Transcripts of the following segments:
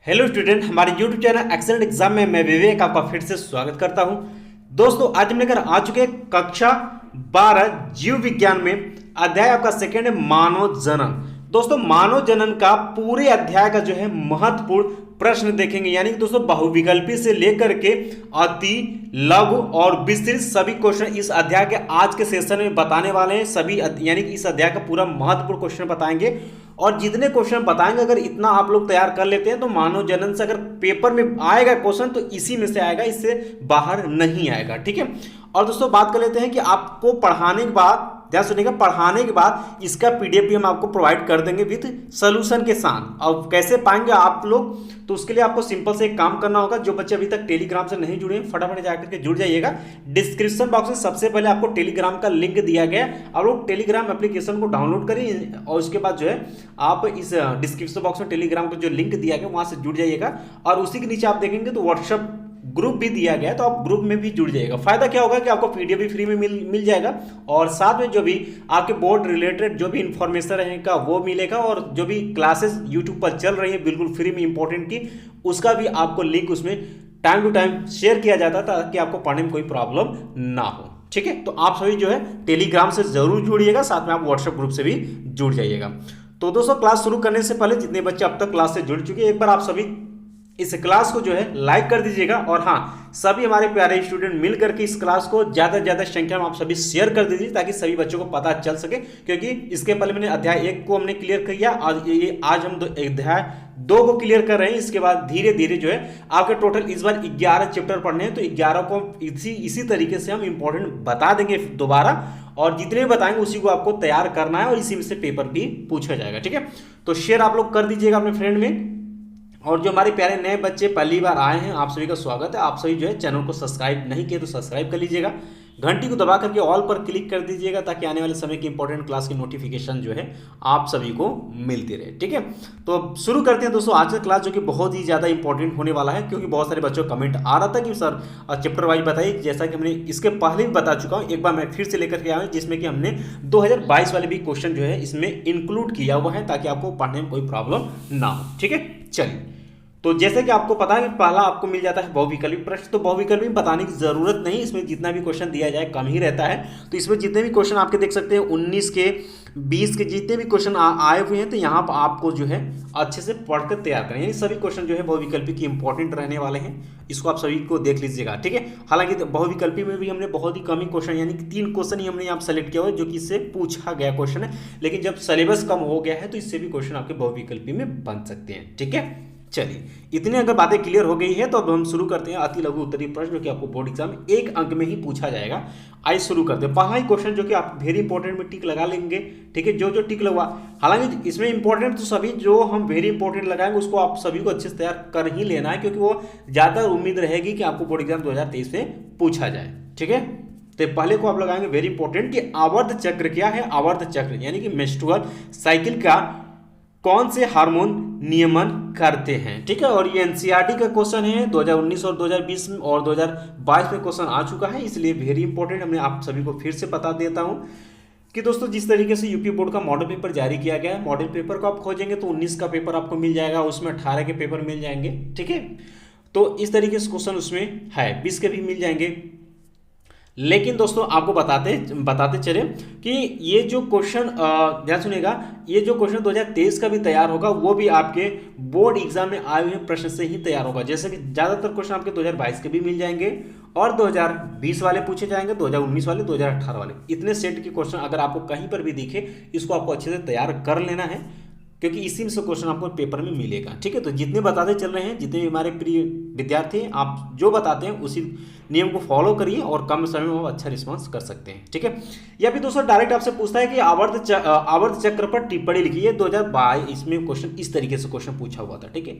Hello student, हमारे YouTube channel excellent exam में मैं विवेक आपका फिर से स्वागत करता हूं। दोस्तों, आज हम लेकर आ चुके हैं कक्षा 12 जीव विज्ञान में अध्याय आपका सेकेंड है मानव जनन। दोस्तों, मानव जनन का पूरे अध्याय का जो है महत्वपूर्ण प्रश्न देखेंगे, यानी कि दोस्तों बहुविकल्पी से लेकर के अति लघु और विस्तृत सभी क्वेश्चन इस अध्याय के आज के सेशन में बताने वाले हैं। सभी यानी कि इस अध्याय का पूरा महत्वपूर्ण क्वेश्चन बताएंगे और जितने क्वेश्चन बताएंगे अगर इतना आप लोग तैयार कर लेते हैं तो मानव जनन से अगर पेपर में आएगा क्वेश्चन तो इसी में से आएगा, इससे बाहर नहीं आएगा। ठीक है। और दोस्तों बात कर लेते हैं कि आपको पढ़ाने के बाद, ध्यान सुनिएगा, पढ़ाने के बाद इसका पीडीएफ भी हम आपको प्रोवाइड कर देंगे विद सोल्यूशन के साथ। अब कैसे पाएंगे आप लोग, तो उसके लिए आपको सिंपल से एक काम करना होगा। जो बच्चे अभी तक टेलीग्राम से नहीं जुड़े हैं फटाफट जाकर के जुड़ जाइएगा। डिस्क्रिप्शन बॉक्स में सबसे पहले आपको टेलीग्राम का लिंक दिया गया है। आप लोग टेलीग्राम एप्लीकेशन को डाउनलोड करिए और उसके बाद जो है आप इस डिस्क्रिप्शन बॉक्स में टेलीग्राम का जो लिंक दिया गया वहां से जुड़ जाइएगा। और उसी के नीचे आप देखेंगे तो व्हाट्सएप ग्रुप भी दिया गया है, तो आप ग्रुप में भी जुड़ जाइएगा। फायदा क्या होगा कि आपको पीडीएफ भी फ्री में मिल जाएगा और साथ में जो भी आपके बोर्ड रिलेटेड जो भी इंफॉर्मेशन रहेगा वो मिलेगा, और जो भी क्लासेस यूट्यूब पर चल रही है बिल्कुल फ्री में इंपॉर्टेंट की, उसका भी आपको लिंक उसमें टाइम टू टाइम शेयर किया जाता है ताकि आपको पढ़ने में कोई प्रॉब्लम ना हो। ठीक है। तो आप सभी जो है टेलीग्राम से जरूर जुड़िएगा, साथ में आप व्हाट्सएप ग्रुप से भी जुड़ जाइएगा। तो दोस्तों, क्लास शुरू करने से पहले जितने बच्चे अब तक क्लास से जुड़ चुके हैं, एक बार आप सभी इस क्लास को जो है लाइक कर दीजिएगा। और हाँ, सभी हमारे प्यारे स्टूडेंट मिल करके इस क्लास को ज्यादा से ज्यादा संख्या में आप सभी शेयर कर दीजिए ताकि सभी बच्चों को पता चल सके, क्योंकि इसके पहले मैंने अध्याय 1 को हमने क्लियर किया और ये आज हम अध्याय 2 को क्लियर कर रहे हैं। इसके बाद धीरे धीरे जो है आपके टोटल इस बार 11 चैप्टर पढ़ने हैं, तो 11 को इसी तरीके से हम इंपॉर्टेंट बता देंगे दोबारा, और जितने बताएंगे उसी को आपको तैयार करना है और इसी में से पेपर भी पूछा जाएगा। ठीक है। तो शेयर आप लोग कर दीजिएगा अपने फ्रेंड में। और जो हमारे प्यारे नए बच्चे पहली बार आए हैं, आप सभी का स्वागत है। आप सभी जो है चैनल को सब्सक्राइब नहीं किए तो सब्सक्राइब कर लीजिएगा, घंटी को दबा करके ऑल पर क्लिक कर दीजिएगा ताकि आने वाले समय की इंपॉर्टेंट क्लास की नोटिफिकेशन जो है आप सभी को मिलती रहे। ठीक है। तो शुरू करते हैं दोस्तों आज का क्लास, जो कि बहुत ही ज़्यादा इंपॉर्टेंट होने वाला है, क्योंकि बहुत सारे बच्चों का कमेंट आ रहा था कि सर चैप्टर वाइज बताइए। जैसा कि हमने इसके पहले भी बता चुका हूँ, एक बार मैं फिर से लेकर के आया हूँ, जिसमें कि हमने 2022 वाले भी क्वेश्चन जो है इसमें इंक्लूड किया हुआ है ताकि आपको पढ़ने में कोई प्रॉब्लम ना हो। ठीक है। चलिए, तो जैसे कि आपको पता है कि पहला आपको मिल जाता है बहुविकल्पी प्रश्न। तो बहुविकल्पी में बताने की जरूरत नहीं, इसमें जितना भी क्वेश्चन दिया जाए कम ही रहता है। तो इसमें जितने भी क्वेश्चन आपके देख सकते हैं 19 के 20 के जितने भी क्वेश्चन आए हुए हैं, तो यहाँ पर आपको जो है अच्छे से पढ़कर तैयार करें, यानी सभी क्वेश्चन जो है बहुविकल्पी की इंपॉर्टेंट रहने वाले हैं। इसको आप सभी को देख लीजिएगा। ठीक है। हालांकि बहुविकल्पी में भी हमने बहुत ही कम ही क्वेश्चन, यानी कि 3 क्वेश्चन ही हमने यहाँ सेलेक्ट किया हुआ है जो कि इससे पूछा गया क्वेश्चन है, लेकिन जब सिलेबस कम हो गया है तो इससे भी क्वेश्चन आपके बहुविकल्पी में बन सकते हैं। ठीक है। चलिए, इतनी अगर बातें क्लियर हो गई है तो अब हम शुरू करते हैं अति लघु उत्तरीय प्रश्न, जो कि आपको बोर्ड एग्जाम में 1 अंक में ही पूछा जाएगा। आइए शुरू करते हैं। पहला ही क्वेश्चन जो कि आप वेरी इंपॉर्टेंट में टिक लगा लेंगे। ठीक है। जो जो टिक लगवा, हालांकि इसमें इंपॉर्टेंट तो सभी जो हम वेरी इंपॉर्टेंट लगाएंगे उसको आप सभी को अच्छे से तैयार कर ही लेना है, क्योंकि वो ज़्यादातर उम्मीद रहेगी कि आपको बोर्ड एग्जाम 2023 में पूछा जाए। ठीक है। तो पहले को आप लगाएंगे वेरी इंपॉर्टेंट कि आवर्त चक्र क्या है। आवर्त चक्र यानी कि मेंस्ट्रुअल साइकिल का कौन से हार्मोन नियमन करते हैं। ठीक है। और ये एनसीईआरटी का क्वेश्चन है 2019 और 2020 में, और 2022 में क्वेश्चन आ चुका है, इसलिए वेरी इंपॉर्टेंट हमने आप सभी को फिर से बता देता हूं कि दोस्तों जिस तरीके से यूपी बोर्ड का मॉडल पेपर जारी किया गया है, मॉडल पेपर को आप खोजेंगे तो 19 का पेपर आपको मिल जाएगा, उसमें 18 के पेपर मिल जाएंगे। ठीक है। तो इस तरीके से क्वेश्चन उसमें है, 20 के भी मिल जाएंगे। लेकिन दोस्तों आपको बताते चले कि ये जो क्वेश्चन, ध्यान सुनिएगा, ये जो क्वेश्चन 2023 का भी तैयार होगा वो भी आपके बोर्ड एग्जाम में आए हुए प्रश्न से ही तैयार होगा। जैसे कि ज्यादातर क्वेश्चन आपके 2022 के भी मिल जाएंगे और 2020 वाले पूछे जाएंगे, 2019 वाले, 2018 वाले, इतने सेट के क्वेश्चन अगर आपको कहीं पर भी दिखे इसको आपको अच्छे से तैयार कर लेना है, क्योंकि इसी में से क्वेश्चन आपको पेपर में मिलेगा। ठीक है। तो जितने बताते चल रहे हैं, जितने भी हमारे प्रिय विद्यार्थी हैं, आप जो बताते हैं उसी नियम को फॉलो करिए और कम समय में अच्छा रिस्पांस कर सकते हैं। ठीक है। या फिर दोस्तों डायरेक्ट आपसे पूछता है कि आवर्त चक्र पर टिप्पणी लिखिए। 2022 इसमें क्वेश्चन इस तरीके से क्वेश्चन पूछा हुआ था। ठीक है।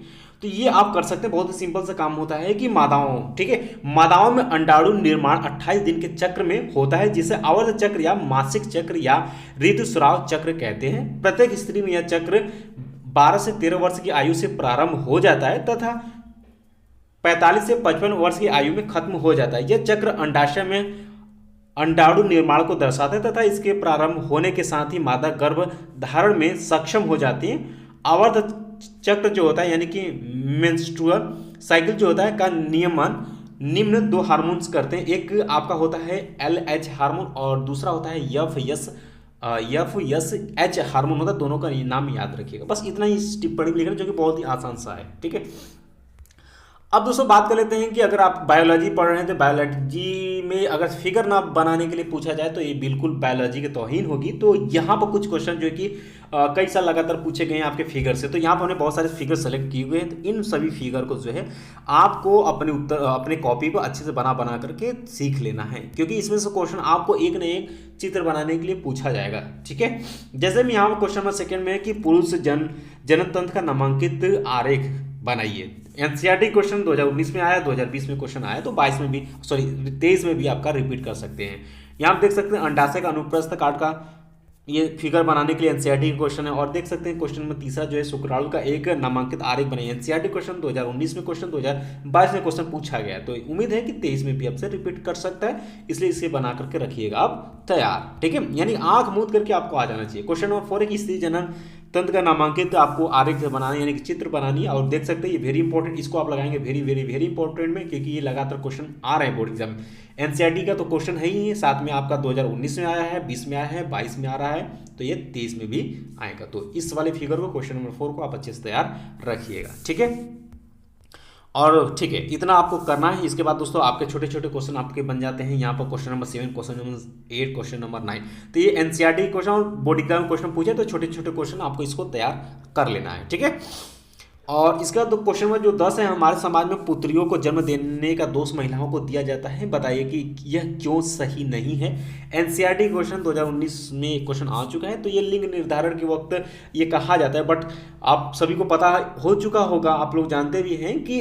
तो ये आप कर सकते हैं, बहुत ही सिंपल सा काम होता है कि मादाओं, ठीक है, मादाओं में अंडाणु निर्माण 28 दिन के चक्र में होता है, जिसे आवर्त चक्र या मासिक चक्र या ऋतुस्राव चक्र कहते हैं। प्रत्येक स्त्री में यह चक्र 12 से 13 वर्ष की आयु से प्रारंभ हो जाता है तथा 45 से 55 वर्ष की आयु में खत्म हो जाता है। यह चक्र अंडाशय में अंडाणु निर्माण को दर्शाता है तथा इसके प्रारंभ होने के साथ ही मादा गर्भ धारण में सक्षम हो जाती है। आवर्त चक्र जो होता है यानी कि मेंस्ट्रुअल साइकिल जो होता है का नियमन निम्न दो हार्मोन्स करते हैं। एक आपका होता है LH हार्मोन और दूसरा होता है FSH हार्मोन होता है। दोनों का नाम याद रखिएगा, बस इतना ही टिप्पणी लिखना जो कि बहुत ही आसान सा है। ठीक है, अब दोस्तों बात कर लेते हैं कि अगर आप बायोलॉजी पढ़ रहे हैं तो बायोलॉजी में अगर फिगर ना बनाने के लिए पूछा जाए तो ये बिल्कुल बायोलॉजी की तौहीन होगी। तो यहाँ पर कुछ क्वेश्चन जो है कि कई साल लगातार पूछे गए हैं आपके फिगर से, तो यहाँ पर हमने बहुत सारे फिगर सेलेक्ट किए हुए हैं। तो इन सभी फिगर को जो है आपको अपने कॉपी को अच्छे से बना करके सीख लेना है, क्योंकि इसमें से क्वेश्चन आपको एक न एक चित्र बनाने के लिए पूछा जाएगा। ठीक है, जैसे मैं यहाँ पर क्वेश्चन नंबर सेकेंड में है कि पुरुष जननतंत्र का नामांकित आरेख बनाइए। एनसीईआरटी क्वेश्चन 2019 में आया, 2020 में क्वेश्चन आया, तो 23 में भी आपका रिपीट कर सकते हैं। यहाँ आप देख सकते हैं अंडाशय का अनुप्रस्थ काट का ये फिगर बनाने के लिए एनसीईआरटी क्वेश्चन है। और देख सकते हैं क्वेश्चन नंबर तीसरा जो है शुक्राणु का एक नामांकित आरेख बनाइए। एनसीईआरटी क्वेश्चन 2019 में क्वेश्चन 2022 में क्वेश्चन पूछा गया, तो उम्मीद है कि 23 में भी आपसे रिपीट कर सकता है, इसलिए इसे बना करके रखिएगा आप तैयार। ठीक है, यानी आंख मूंद करके आपको आ जाना चाहिए। क्वेश्चन नंबर 4 है कि स्त्री जनन तंत्र का नामांकित आपको आरेख से बनाना यानी कि चित्र बनानी है। और देख सकते हैं ये वेरी इंपॉर्टेंट, इसको आप लगाएंगे वेरी वेरी वेरी इंपॉर्टेंट में, क्योंकि ये लगातार क्वेश्चन आ रहे हैं बोर्ड एग्जाम में। एनसीईआरटी का तो क्वेश्चन है ही है, साथ में आपका 2019 में आया है, 20 में आया है, 22 में आ रहा है, तो ये 23 में भी आएगा। तो इस वाले फिगर को क्वेश्चन नंबर 4 को आप अच्छे से तैयार रखिएगा। ठीक है, और ठीक है इतना आपको करना है। इसके बाद दोस्तों आपके छोटे छोटे क्वेश्चन आपके बन जाते हैं। यहाँ पर question number 7, question number 8, question number 9, तो ये एनसीईआरटी क्वेश्चन और बोर्ड एग्जाम क्वेश्चन पूछे तो छोटे छोटे क्वेश्चन आपको इसको तैयार कर लेना है। ठीक है, और इसका तो क्वेश्चन नंबर जो 10 है, हमारे समाज में पुत्रियों को जन्म देने का दोष महिलाओं को दिया जाता है, बताइए कि यह क्यों सही नहीं है। एनसीईआरटी क्वेश्चन 2019 में क्वेश्चन आ चुका है। तो ये लिंग निर्धारण के वक्त ये कहा जाता है, बट आप सभी को पता हो चुका होगा, आप लोग जानते भी हैं कि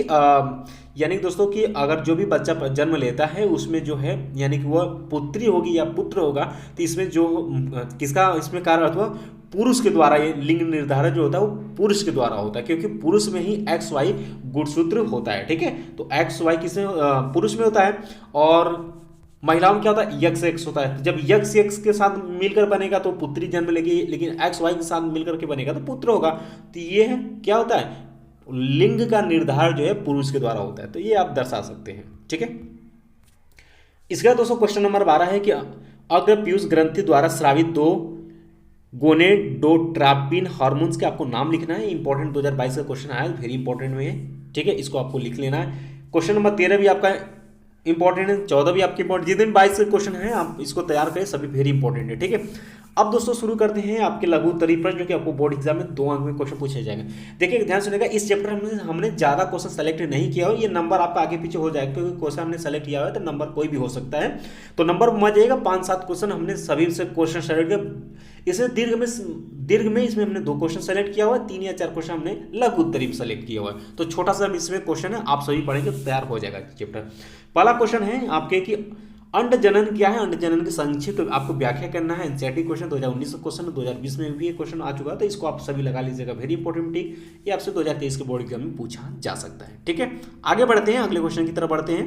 यानी दोस्तों कि अगर जो भी बच्चा जन्म लेता है उसमें जो है यानी कि वह पुत्री होगी या पुत्र होगा, तो इसमें जो किसका इसमें कार्य अर्थ हुआ, पुरुष के द्वारा। ये लिंग निर्धारण जो होता है वो पुरुष के द्वारा होता है, क्योंकि पुरुष में ही XY गुणसूत्र होता है। ठीक है, तो XY किसमें पुरुष में होता है, और महिलाओं में क्या होता है XX होता है। तो जब XX के साथ मिलकर बनेगा तो पुत्री जन्म लेगी, लेकिन XY के साथ मिलकर के बनेगा तो पुत्र होगा। तो ये है क्या होता है, लिंग का निर्धारण जो है पुरुष के द्वारा होता है, तो ये आप दर्शा सकते हैं। ठीक है, इसका दोस्तों क्वेश्चन नंबर 12 है कि अग्र पीयूष ग्रंथि द्वारा स्रावित 2 गोनेडोट्रोपिन हार्मोन्स के आपको नाम लिखना है। इंपॉर्टेंट 2022 का क्वेश्चन आया, वेरी इंपॉर्टेंट में है। ठीक है, इसको आपको लिख लेना है। क्वेश्चन नंबर 13 भी आपका इंपॉर्टेंट है, 14 भी आपके इंपॉर्टेंट, जितने 22 के क्वेश्चन है आप इसको तैयार करें, सभी वेरी इंपॉर्टेंट है। ठीक है, अब दोस्तों शुरू करते हैं आपके लघु उत्तरीय प्रश्न, जो कि आपको बोर्ड एग्जाम में 2 अंक में क्वेश्चन पूछे जाएंगे। देखिए ध्यान सुनिएगा, इस चैप्टर में हमने ज्यादा क्वेश्चन सेलेक्ट नहीं किया हो, ये नंबर आपका आगे पीछे हो जाएगा, क्योंकि क्वेश्चन हमने सेलेक्ट किया हुआ है तो नंबर कोई भी हो सकता है। तो नंबर मर जाएगा 5-7 क्वेश्चन हमने सभी से क्वेश्चन सेलेक्ट किया। इसमें दीर्घ में इसमें हमने 2 क्वेश्चन सेलेक्ट किया हुआ है, 3 या 4 क्वेश्चन हमने लघु उत्तरीय में सेलेक्ट किया हुआ है। तो छोटा सा इसमें क्वेश्चन है, आप सभी पढ़ेंगे तो तैयार हो जाएगा चैप्टर। पहला क्वेश्चन है आपके कि अंड जनन क्या है, अंड जनन की संक्षिप्त आपको व्याख्या करना है। एनसीईआरटी क्वेश्चन 2019 का क्वेश्चन, 2020 में भी एक क्वेश्चन आ चुका है, तो इसको आप सभी लगा लीजिएगा, वेरी इंपॉर्टेंट। ठीक, ये आपसे 2023 के बोर्ड एग्जाम में पूछा जा सकता है। ठीक है, आगे बढ़ते हैं, अगले क्वेश्चन की तरफ बढ़ते हैं।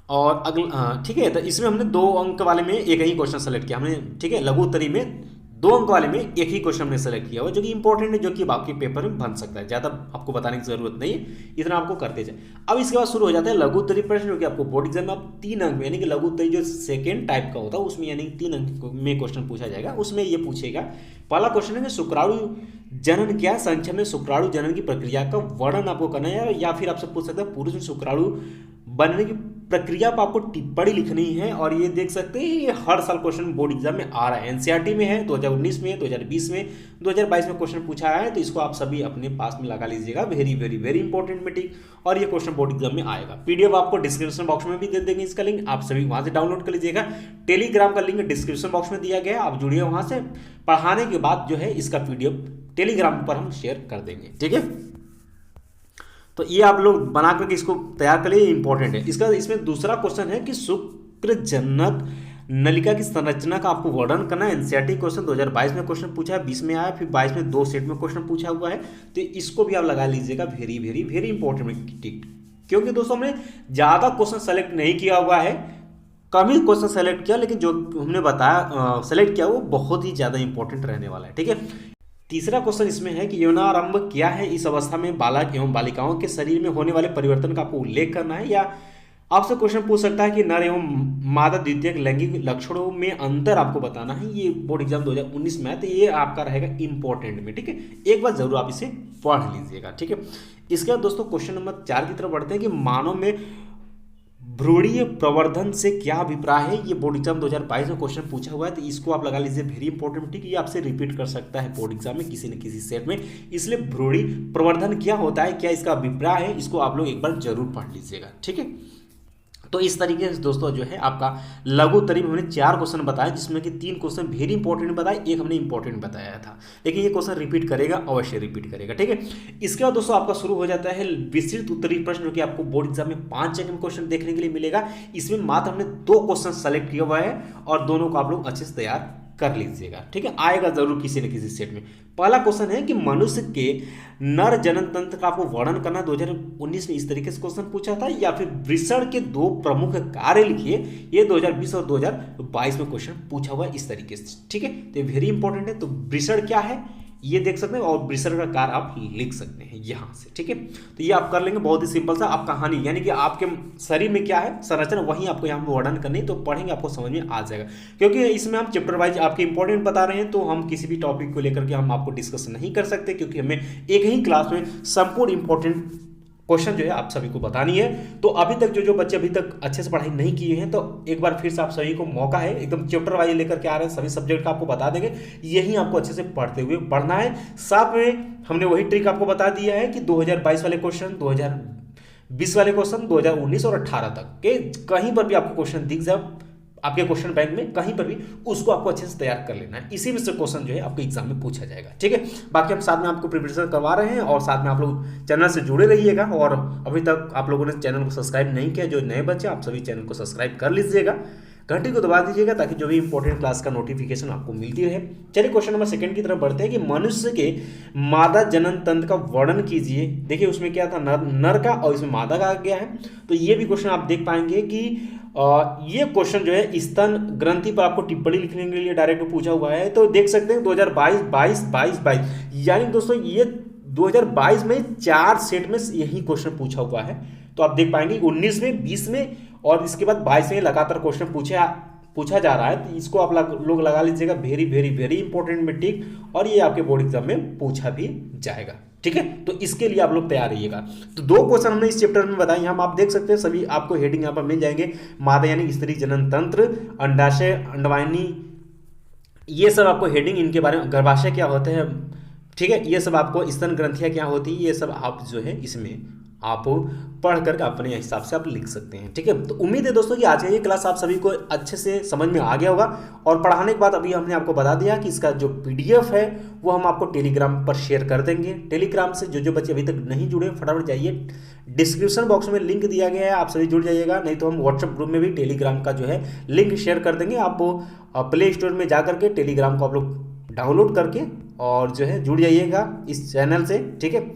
और अगला ठीक है, तो इसमें हमने 2 अंक वाले में एक ही क्वेश्चन सेलेक्ट किया हमने। ठीक है, लघु उत्तरीय में 2 अंक वाले में एक ही क्वेश्चन हमने सेलेक्ट किया हुआ, जो कि इंपॉर्टेंट है, जो कि बाकी पेपर में बन सकता है। ज़्यादा आपको बताने की जरूरत नहीं है, इतना आपको करते जाए। अब इसके बाद शुरू हो जाता है लघु उत्तरीय प्रश्न, जो कि आपको बोर्ड एग्जाम में आप 3 अंक में यानी कि लघु उत्तरीय जो सेकेंड टाइप का होता है उसमें यानी कि 3 अंक में क्वेश्चन पूछा जाएगा। उसमें ये पूछेगा, पहला क्वेश्चन है कि शुक्राणु जनन क्या, संक्षेप में शुक्राणु जनन की प्रक्रिया का वर्णन आपको करना है, या फिर आपसे पूछ सकते हैं पुरुष में शुक्राणु बनने की प्रक्रिया पर आपको टिप्पणी लिखनी है। और ये देख सकते हैं ये हर साल क्वेश्चन बोर्ड एग्जाम में आ रहा है, एनसीईआरटी में है, 2019 में, 2020 में, 2022 में क्वेश्चन पूछा है, तो इसको आप सभी अपने पास में लगा लीजिएगा, वेरी वेरी वेरी इंपॉर्टेंट में। ठीक, और ये क्वेश्चन बोर्ड एग्जाम में आएगा। पीडीएफ आपको डिस्क्रिप्शन बॉक्स में भी दे देंगे, इसका लिंक आप सभी वहां से डाउनलोड कर लीजिएगा। टेलीग्राम का लिंक डिस्क्रिप्शन बॉक्स में दिया गया है, आप जुड़िए वहां से। पढ़ाने के बाद जो है इसका पीडीएफ टेलीग्राम पर हम शेयर कर देंगे। ठीक है, तो ये आप लोग बना करके इसको तैयार कर लिए, इंपॉर्टेंट है। इसमें दूसरा क्वेश्चन है कि शुक्र जनक नलिका की संरचना का आपको वर्णन करना है। एनसीईआरटी क्वेश्चन 2022 में क्वेश्चन पूछा है, 20 में आया, फिर 22 में 2 सेट में क्वेश्चन पूछा हुआ है, तो इसको भी आप लगा लीजिएगा, वेरी वेरी वेरी इंपॉर्टेंट में। ठीक, क्योंकि दोस्तों हमने ज्यादा क्वेश्चन सेलेक्ट नहीं किया हुआ है, कम ही क्वेश्चन सेलेक्ट किया, लेकिन जो हमने बताया सेलेक्ट किया वो बहुत ही ज्यादा इंपॉर्टेंट रहने वाला है। ठीक है, तीसरा क्वेश्चन इसमें है कि यौनारंभ क्या है, इस अवस्था में बालक एवं बालिकाओं के शरीर में होने वाले परिवर्तन का आपको उल्लेख करना है। या आपसे क्वेश्चन पूछ सकता है कि नर एवं मादा द्वितीयक लैंगिक लक्षणों में अंतर आपको बताना है। ये बोर्ड एग्जाम 2019 में है, तो ये आपका रहेगा इंपॉर्टेंट में, ठीक है। एक बार जरूर आप इसे पढ़ लीजिएगा, ठीक है। इसके बाद दोस्तों क्वेश्चन नंबर 4 की तरफ बढ़ते हैं कि मानव में भ्रूणीय प्रवर्धन से क्या अभिप्राय है। ये बोर्ड एग्जाम 2022 में क्वेश्चन पूछा हुआ है, तो इसको आप लगा लीजिए वेरी इंपॉर्टेंट, ठीक है। ये आपसे रिपीट कर सकता है बोर्ड एग्जाम में किसी न किसी सेट में, इसलिए भ्रूणी प्रवर्धन क्या होता है, क्या इसका अभिप्राय है, इसको आप लोग एक बार जरूर पढ़ लीजिएगा, ठीक है। तो इस तरीके से दोस्तों जो है आपका लघु उत्तरी में हमने 4 क्वेश्चन बताए, जिसमें कि 3 क्वेश्चन वेरी इंपॉर्टेंट बताए, एक हमने इंपॉर्टेंट बताया था, लेकिन ये क्वेश्चन रिपीट करेगा, अवश्य रिपीट करेगा, ठीक है। इसके बाद दोस्तों आपका शुरू हो जाता है विस्तृत उत्तरीय प्रश्न, जो कि आपको बोर्ड एग्जाम में 5 जगह में क्वेश्चन देखने के लिए मिलेगा। इसमें मात्र हमने 2 क्वेश्चन सेलेक्ट किया हुआ है और दोनों को आप लोग अच्छे से तैयार कर लीजिएगा, ठीक है। आएगा जरूर किसी न किसी सेट में। पहला क्वेश्चन है कि मनुष्य के नर जनन तंत्र का आपको वर्णन करना, 2019 में इस तरीके से क्वेश्चन पूछा था। या फिर वृषण के 2 प्रमुख कार्य लिखिए, ये 2020 और 2022 में क्वेश्चन पूछा हुआ है इस तरीके से, ठीक है। तो ये वेरी इंपॉर्टेंट है। तो वृषण क्या है ये देख सकते हैं और वृषण का कार्य आप लिख सकते हैं यहाँ से, ठीक है। तो ये आप कर लेंगे, बहुत ही सिंपल सा। आप कहानी यानी कि आपके शरीर में क्या है संरचना, वही आपको यहाँ पर वर्णन करनी है, तो पढ़ेंगे आपको समझ में आ जाएगा। क्योंकि इसमें हम चैप्टर वाइज आपके इंपॉर्टेंट बता रहे हैं, तो हम किसी भी टॉपिक को लेकर के हम आपको डिस्कस नहीं कर सकते, क्योंकि हमें एक ही क्लास में संपूर्ण इंपॉर्टेंट क्वेश्चन जो है आप सभी को बतानी है। तो अभी तक जो बच्चे अभी तक अच्छे से पढ़ाई नहीं किए हैं, तो एक बार फिर से आप सभी को मौका है, एकदम चैप्टर वाइज लेकर के आ रहे हैं, सभी सब्जेक्ट का आपको बता देंगे, यही आपको अच्छे से पढ़ते हुए पढ़ना है। साथ में हमने वही ट्रिक आपको बता दिया है कि 2022 वाले क्वेश्चन, 2020 वाले क्वेश्चन, 2019 और 18 तक के कहीं पर भी आपको क्वेश्चन दिख जाए आपके क्वेश्चन बैंक में, कहीं पर भी उसको आपको अच्छे से तैयार कर लेना है। इसी में से क्वेश्चन जो है आपको एग्जाम में पूछा जाएगा, ठीक है। बाकी हम साथ में आपको प्रिपरेशन करवा रहे हैं और साथ में आप लोग चैनल से जुड़े रहिएगा। और अभी तक आप लोगों ने चैनल को सब्सक्राइब नहीं किया, जो नए बच्चे आप सभी चैनल को सब्सक्राइब कर लीजिएगा, घंटी को दबा दीजिएगा, ताकि जो भी इंपॉर्टेंट क्लास का नोटिफिकेशन आपको मिलती रहे। चलिए क्वेश्चन नंबर 2 की तरफ बढ़ते हैं कि मनुष्य के मादा जनन तंत्र का वर्णन कीजिए। देखिए उसमें क्या था, नर का, और इसमें मादा का आ गया है। तो ये भी क्वेश्चन आप देख पाएंगे कि ये क्वेश्चन जो है स्तन ग्रंथि पर आपको टिप्पणी लिखने के लिए डायरेक्ट पूछा हुआ है। तो देख सकते हैं 2022 यानी दोस्तों ये 2022 में 4 सेट में यही क्वेश्चन पूछा हुआ है। तो आप देख पाएंगे 19 में, 20 में और इसके बाद 22 में लगातार क्वेश्चन पूछा जा रहा है। तो इसको आप लोग लगा लीजिएगा वेरी वेरी वेरी इंपॉर्टेंट में टिक, और ये आपके बोर्ड एग्जाम में पूछा भी जाएगा, ठीक है। तो इसके लिए आप लोग तैयार रहिएगा। तो 2 क्वेश्चन हमने इस चैप्टर में बताए, यहाँ आप देख सकते हैं, सभी आपको हेडिंग यहाँ पर मिल जाएंगे। मादा यानी स्त्री जनन तंत्र, अंडाशय, अंडवाहिनी, ये सब आपको हेडिंग, इनके बारे में, गर्भाशय क्या होते हैं, ठीक है, ये सब आपको, स्तन ग्रंथियाँ क्या होती है, ये सब आप जो है इसमें आप पढ़ करके अपने हिसाब से आप लिख सकते हैं, ठीक है। तो उम्मीद है दोस्तों कि आज का ये क्लास आप सभी को अच्छे से समझ में आ गया होगा। और पढ़ाने के बाद अभी हमने आपको बता दिया कि इसका जो PDF है वो हम आपको टेलीग्राम पर शेयर कर देंगे। टेलीग्राम से जो बच्चे अभी तक नहीं जुड़े फटाफट जाइए, डिस्क्रिप्शन बॉक्स में लिंक दिया गया है, आप सभी जुड़ जाइएगा। नहीं तो हम व्हाट्सएप ग्रुप में भी टेलीग्राम का जो है लिंक शेयर कर देंगे। आप प्ले स्टोर में जा करके टेलीग्राम को आप लोग डाउनलोड करके और जो है जुड़ जाइएगा इस चैनल से, ठीक है।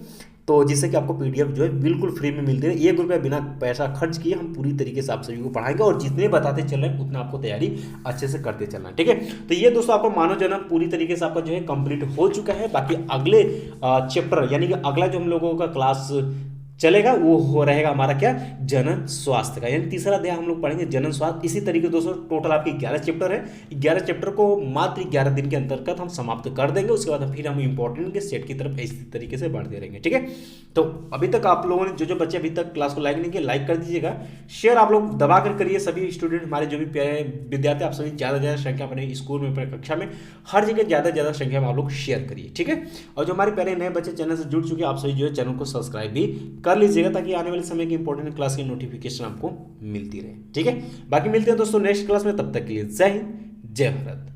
तो जिससे कि आपको PDF जो है बिल्कुल फ्री में मिलती है। 1 रुपया बिना पैसा खर्च किए हम पूरी तरीके से आप सभी को पढ़ाएंगे, और जितने बताते चल रहे हैं उतना आपको तैयारी अच्छे से करते चलना है, ठीक है। तो ये दोस्तों आपको मानव जनन पूरी तरीके से आपका जो है कंप्लीट हो चुका है। बाकी अगले चैप्टर यानी कि अगला जो हम लोगों का क्लास चलेगा वो हो रहेगा हमारा क्या, जनन स्वास्थ्य का, यानी तीसरा अध्याय हम लोग पढ़ेंगे जनन स्वास्थ्य। इसी तरीके दोस्तों टोटल आपके 11 चैप्टर है। 11 चैप्टर को मात्र 11 दिन के अंतर्गत हम समाप्त कर देंगे। उसके बाद फिर हम इंपॉर्टेंट के सेट की तरफ इसी तरीके से बढ़ते रहेंगे, ठीक है। तो अभी तक आप लोगों ने जो बच्चे अभी तक क्लास को लाइक नहीं किया, लाइक कर दीजिएगा, शेयर आप लोग दबा कर करिए। सभी स्टूडेंट हमारे जो भी प्यारे विद्यार्थी, आप सभी ज़्यादा संख्या अपने स्कूल में, अपने कक्षा में, हर जगह ज़्यादा संख्या में आप लोग शेयर करिए, ठीक है। और जो हमारे प्यारे नए बच्चे चैनल से जुड़ चुके हैं, आप सभी जो है चैनल को सब्सक्राइब भी कर लीजिएगा, ताकि आने वाले समय की इंपॉर्टेंट क्लास की नोटिफिकेशन आपको मिलती रहे, ठीक है। बाकी मिलते हैं दोस्तों नेक्स्ट क्लास में, तब तक के लिए जय हिंद, जय भारत।